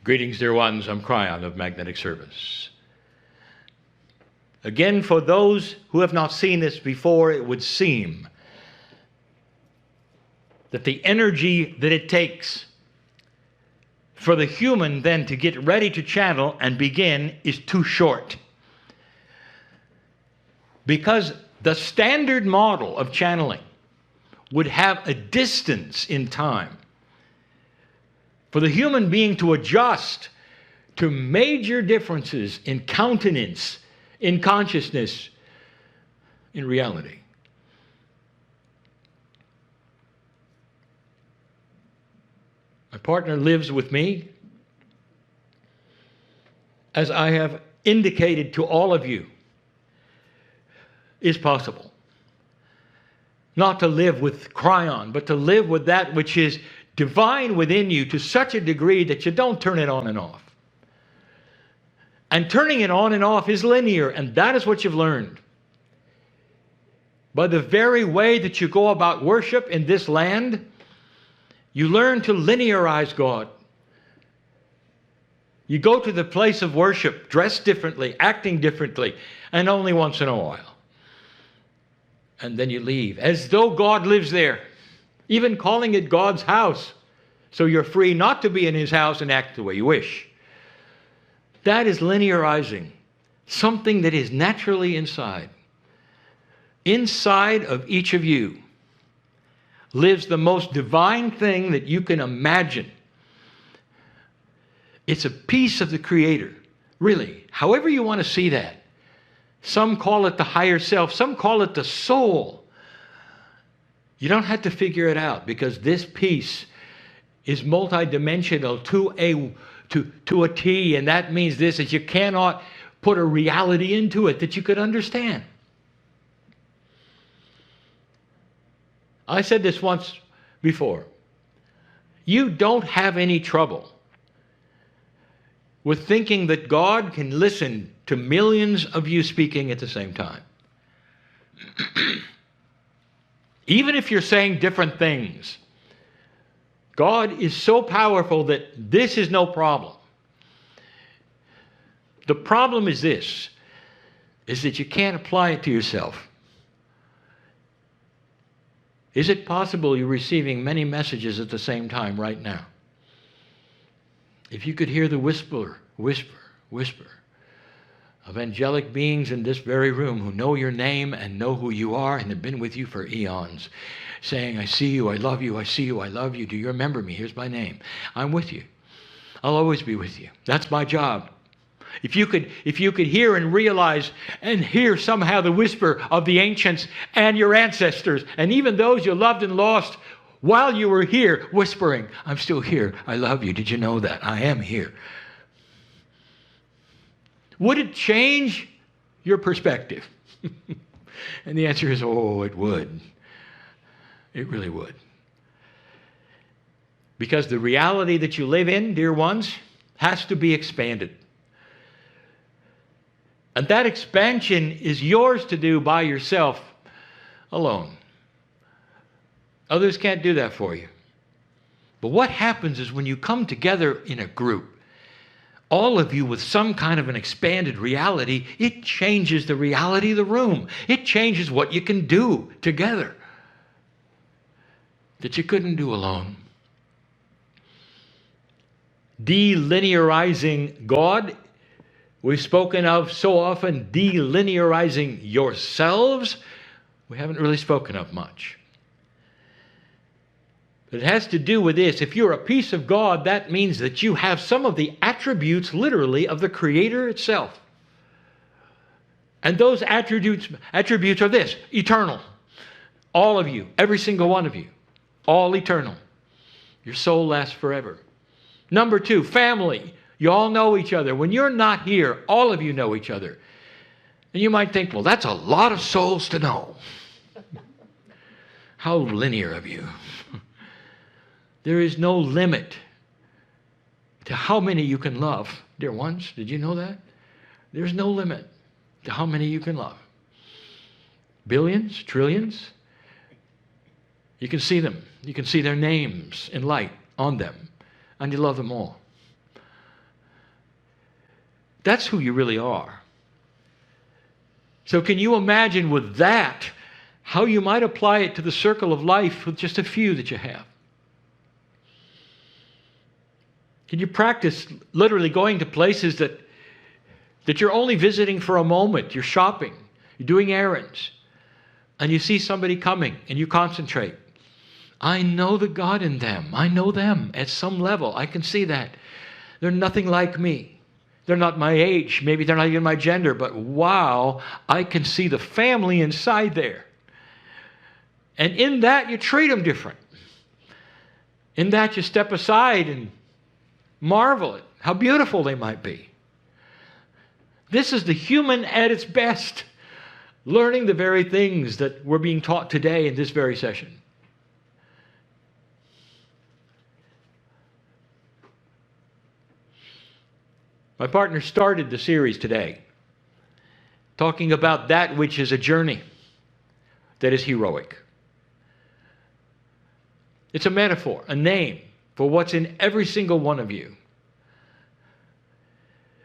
Greetings, dear ones. I'm Cryon of Magnetic Service. Again, for those who have not seen this before, it would seem that the energy that it takes for the human then to get ready to channel and begin is too short. Because the standard model of channeling would have a distance in time for the human being to adjust to major differences in countenance, in consciousness, in reality. My partner lives with me, as I have indicated to all of you, is possible. Not to live with Cryon, but to live with that which is divine within you to such a degree that you don't turn it on and off. And turning it on and off is linear, and that is what you've learned. By the very way that you go about worship in this land, you learn to linearize God. You go to the place of worship, dressed differently, acting differently, and only once in a while. And then you leave, as though God lives there, even calling it God's house. So you're free not to be in His house and act the way you wish. That is linearizing something that is naturally inside. Inside of each of you lives the most divine thing that you can imagine. It's a piece of the Creator, really, however you want to see that. Some call it the higher self, some call it the soul. You don't have to figure it out, because this piece is multidimensional to a T, and that means this, that you cannot put a reality into it that you could understand. I said this once before. You don't have any trouble with thinking that God can listen to millions of you speaking at the same time. Even if you're saying different things, God is so powerful that this is no problem. The problem is this, is that you can't apply it to yourself. Is it possible you're receiving many messages at the same time right now? If you could hear the whisper of angelic beings in this very room who know your name and know who you are and have been with you for eons, saying, I see you, I love you, I see you, I love you. Do you remember me? Here's my name. I'm with you. I'll always be with you. That's my job. If you could hear and realize and hear somehow the whisper of the ancients and your ancestors, and even those you loved and lost while you were here, whispering, I'm still here, I love you. Did you know that? I am here. Would it change your perspective? And the answer is, oh, it would. It really would. Because the reality that you live in, dear ones, has to be expanded. And that expansion is yours to do by yourself alone. Others can't do that for you. But what happens is when you come together in a group, all of you with some kind of an expanded reality, it changes the reality of the room. It changes what you can do together that you couldn't do alone. Delinearizing God, we've spoken of so often. Delinearizing yourselves, we haven't really spoken of much. It has to do with this. If you're a piece of God, that means that you have some of the attributes, literally, of the Creator itself. And those attributes are this: eternal. All of you, every single one of you, all eternal. Your soul lasts forever. Number two, family. You all know each other. When you're not here, all of you know each other. And you might think, well, that's a lot of souls to know. How linear of you. There is no limit to how many you can love, dear ones. Did you know that? There's no limit to how many you can love. Billions, trillions. You can see them. You can see their names in light on them. And you love them all. That's who you really are. So can you imagine with that how you might apply it to the circle of life with just a few that you have? Can you practice literally going to places that you're only visiting for a moment? You're shopping, you're doing errands, and you see somebody coming and you concentrate. I know the God in them. I know them at some level. I can see that. They're nothing like me. They're not my age. Maybe they're not even my gender, but wow, I can see the family inside there. And in that, you treat them different. In that, you step aside and marvel at how beautiful they might be. This is the human at its best, learning the very things that we're being taught today in this very session. My partner started the series today talking about that which is a journey that is heroic. It's a metaphor, a name for what's in every single one of you.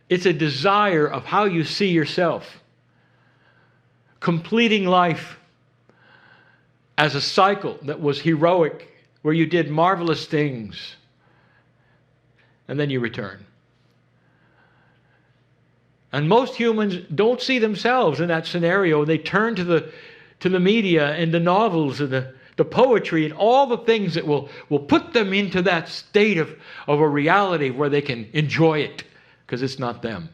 It's a desire of how you see yourself, completing life as a cycle that was heroic, where you did marvelous things, and then you return. And most humans don't see themselves in that scenario. They turn to the media and the novels and the poetry and all the things that will put them into that state of a reality where they can enjoy it, because it's not them.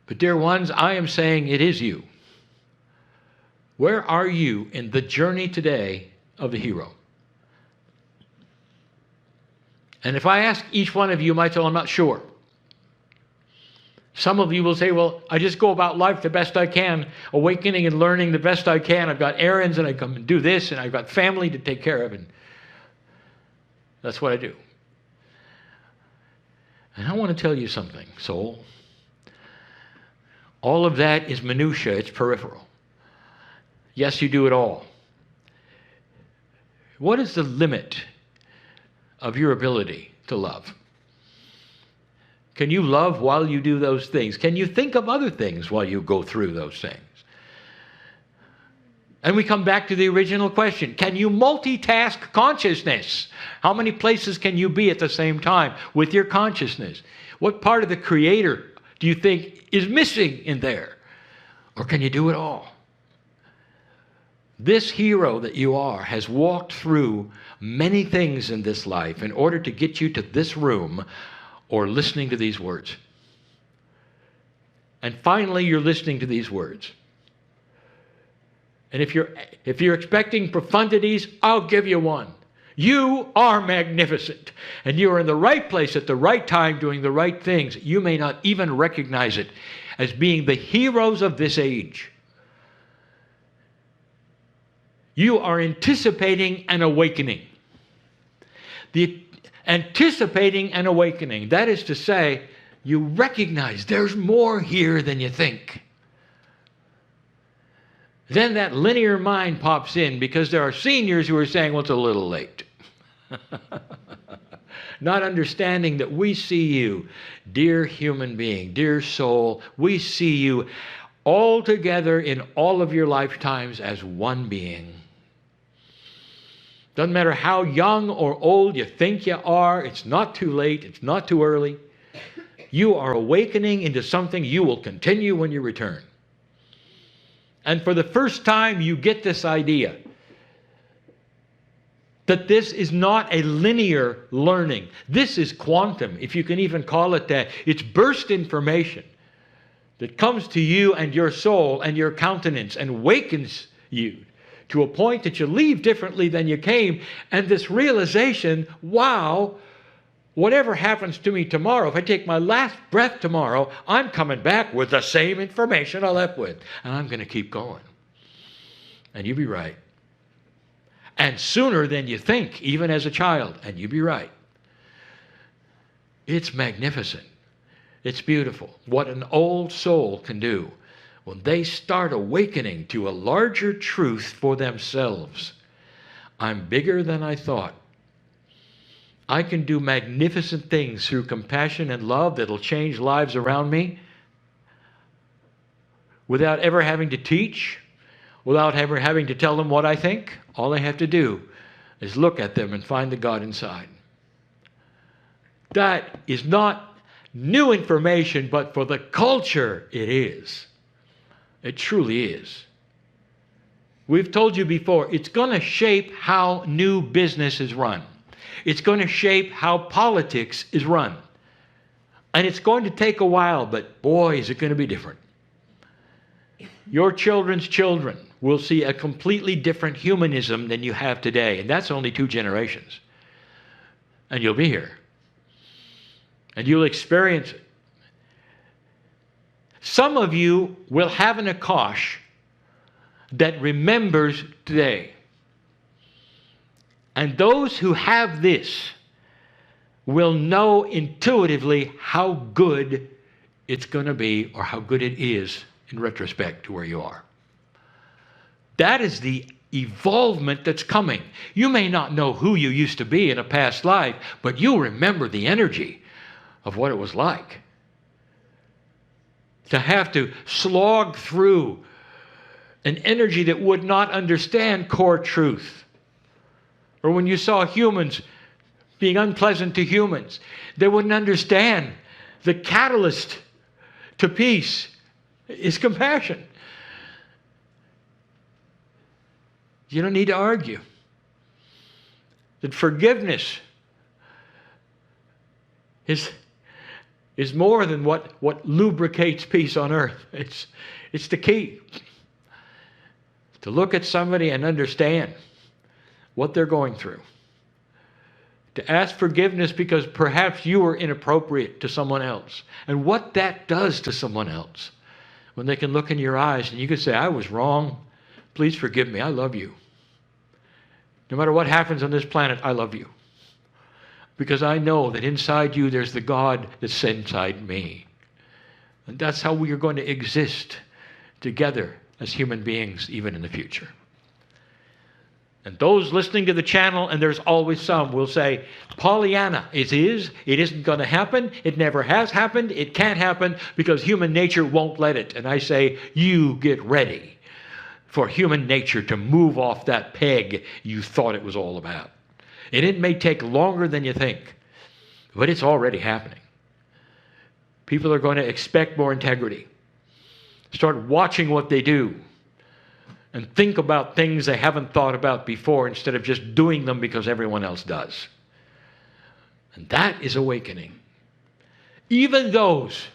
But dear ones, I am saying it is you. Where are you in the journey today of the hero? And if I ask each one of you, you might say, well, I'm not sure. Some of you will say, well, I just go about life the best I can, awakening and learning the best I can. I've got errands and I come and do this, and I've got family to take care of, and that's what I do. And I want to tell you something, soul. All of that is minutia, it's peripheral. Yes, you do it all. What is the limit of your ability to love? Can you love while you do those things? Can you think of other things while you go through those things? And we come back to the original question. Can you multitask consciousness? How many places can you be at the same time with your consciousness? What part of the Creator do you think is missing in there? Or can you do it all? This hero that you are has walked through many things in this life in order to get you to this room or listening to these words. And finally, you're listening to these words. And if you're expecting profundities, I'll give you one. You are magnificent. And you are in the right place at the right time doing the right things. You may not even recognize it as being the heroes of this age. You are anticipating an awakening. Anticipating an awakening. That is to say, you recognize there's more here than you think. Then that linear mind pops in, because there are seniors who are saying, well, it's a little late. Not understanding that we see you, dear human being, dear soul, we see you all together in all of your lifetimes as one being. Doesn't matter how young or old you think you are, it's not too late, it's not too early. You are awakening into something you will continue when you return. And for the first time, you get this idea that this is not a linear learning. This is quantum, if you can even call it that. It's burst information that comes to you and your soul and your countenance and wakens you to a point that you leave differently than you came. And this realization, wow, whatever happens to me tomorrow, if I take my last breath tomorrow, I'm coming back with the same information I left with. And I'm going to keep going. And you'd be right. And sooner than you think, even as a child. And you'd be right. It's magnificent. It's beautiful. What an old soul can do when they start awakening to a larger truth for themselves. I'm bigger than I thought. I can do magnificent things through compassion and love that'll change lives around me without ever having to teach, without ever having to tell them what I think. All I have to do is look at them and find the God inside. That is not new information, but for the culture, it is. It truly is. We've told you before, it's going to shape how new business is run. It's going to shape how politics is run. And it's going to take a while, but boy, is it going to be different. Your children's children will see a completely different humanism than you have today. And that's only 2 generations. And you'll be here. And you'll experience it. Some of you will have an Akash that remembers today. And those who have this will know intuitively how good it's going to be, or how good it is in retrospect to where you are. That is the evolvement that's coming. You may not know who you used to be in a past life, but you'll remember the energy of what it was like to have to slog through an energy that would not understand core truth. Or when you saw humans being unpleasant to humans, they wouldn't understand the catalyst to peace is compassion. You don't need to argue that forgiveness is more than what lubricates peace on earth. It's the key. To look at somebody and understand what they're going through. To ask forgiveness because perhaps you were inappropriate to someone else. And what that does to someone else. When they can look in your eyes and you can say, I was wrong. Please forgive me. I love you. No matter what happens on this planet, I love you. Because I know that inside you there's the God that's inside me. And that's how we are going to exist together as human beings even in the future. And those listening to the channel, and there's always some, will say, Pollyanna, it isn't going to happen, it never has happened, it can't happen because human nature won't let it. And I say, you get ready for human nature to move off that peg you thought it was all about. And it may take longer than you think, but it's already happening. People are going to expect more integrity. Start watching what they do. And think about things they haven't thought about before instead of just doing them because everyone else does. And that is awakening. Even those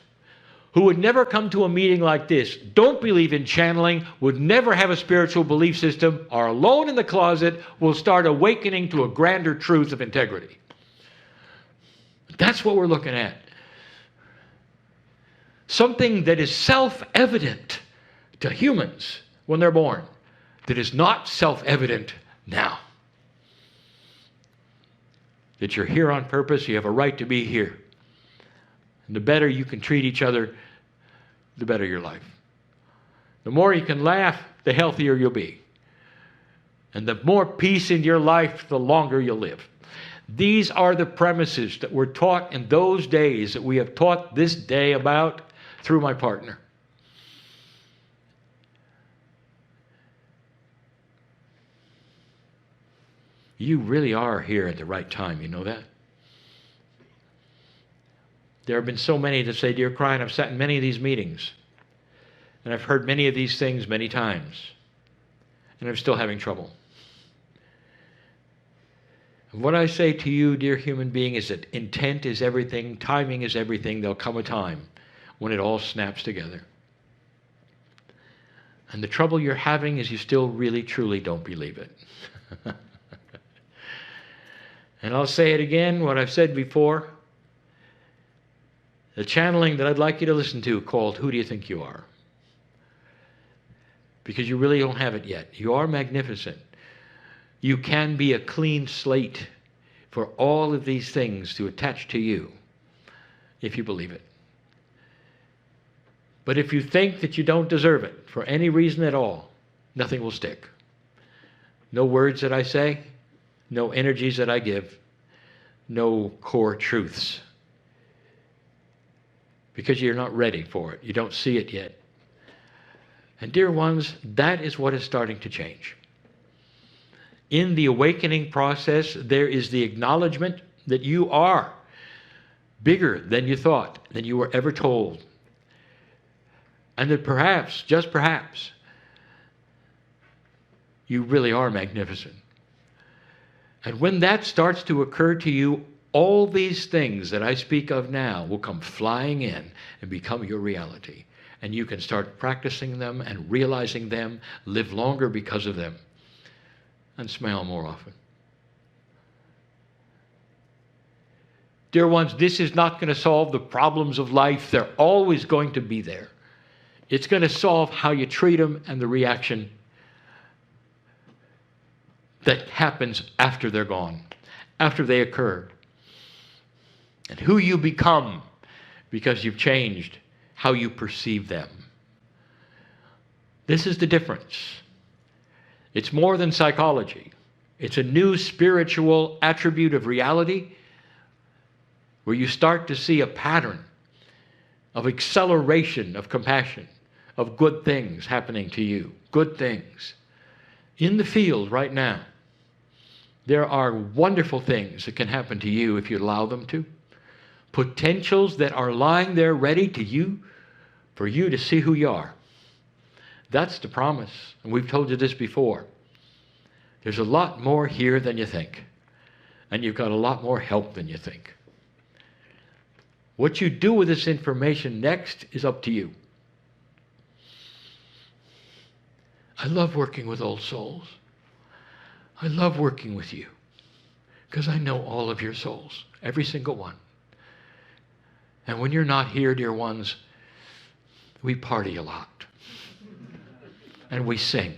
who would never come to a meeting like this, don't believe in channeling, would never have a spiritual belief system, are alone in the closet, will start awakening to a grander truth of integrity. That's what we're looking at. Something that is self-evident to humans when they're born, that is not self-evident now. That you're here on purpose, you have a right to be here. And the better you can treat each other, the better your life. The more you can laugh, the healthier you'll be. And the more peace in your life, the longer you'll live. These are the premises that were taught in those days that we have taught this day about through my partner. You really are here at the right time, you know that? There have been so many that say, Dear Cryan, I've sat in many of these meetings, and I've heard many of these things many times, and I'm still having trouble. And what I say to you, dear human being, is that intent is everything, timing is everything. There'll come a time when it all snaps together. And the trouble you're having is you still really, truly don't believe it. And I'll say it again, what I've said before. The channeling that I'd like you to listen to called Who Do You Think You Are? Because you really don't have it yet. You are magnificent. You can be a clean slate for all of these things to attach to you if you believe it. But if you think that you don't deserve it for any reason at all, nothing will stick. No words that I say, no energies that I give, no core truths because you're not ready for it. You don't see it yet. And dear ones, that is what is starting to change. In the awakening process, there is the acknowledgement that you are bigger than you thought, than you were ever told. And that perhaps, just perhaps, you really are magnificent. And when that starts to occur to you, all these things that I speak of now will come flying in and become your reality. And you can start practicing them and realizing them, live longer because of them, and smile more often. Dear ones, this is not going to solve the problems of life. They're always going to be there. It's going to solve how you treat them and the reaction that happens after they're gone, after they occur. And who you become because you've changed how you perceive them. This is the difference. It's more than psychology. It's a new spiritual attribute of reality where you start to see a pattern of acceleration of compassion, of good things happening to you, good things. In the field right now, there are wonderful things that can happen to you if you allow them to. Potentials that are lying there ready to you, for you to see who you are. That's the promise. And we've told you this before. There's a lot more here than you think. And you've got a lot more help than you think. What you do with this information next is up to you. I love working with old souls. I love working with you because I know all of your souls, every single one. And when you're not here, dear ones, we party a lot. And we sing.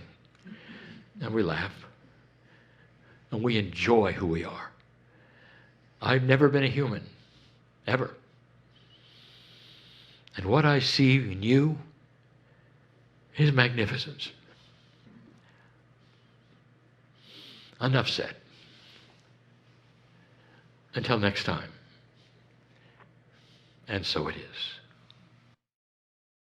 And we laugh. And we enjoy who we are. I've never been a human, ever. And what I see in you is magnificence. Enough said. Until next time. And so it is.